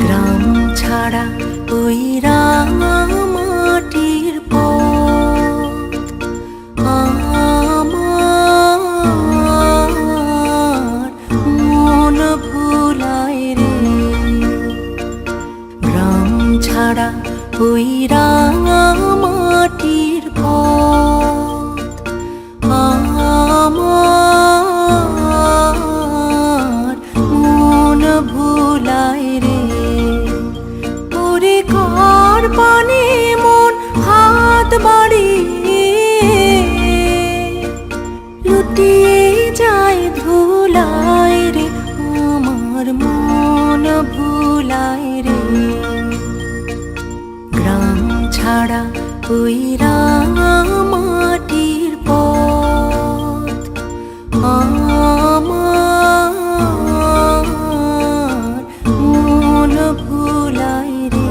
গ্রাম ছাড়া ওই রাঙা মাটির পথ আমার মন ভুলায় রে। গ্রাম ছাড়া ওই রাঙা মাটির পথ আমার মন ভুলায় রে। ওরে কার পানে মন হাত বাড়িয়ে লুটিয়ে যায় ধুলায় রে। আমার মন ভুলায় রে। গ্রাম ছাড়া ওই রাঙা মাটির পথ আমার মন ভুলায় রে।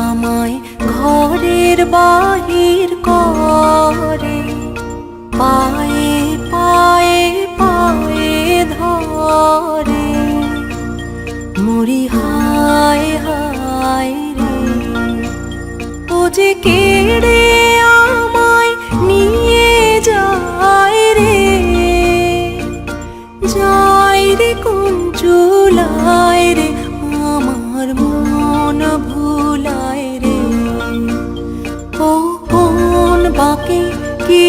আমায় ঘরের বাহির করে পায়ে পায়ে পায়ে ধরে। মরি হায় হায় রে। ও যে কেড়ে আমায় নিয়ে যায় রে। যায় রে কোন চুলায় রে। আমার মন ভুলায় রে। ও কোন বাঁকে কি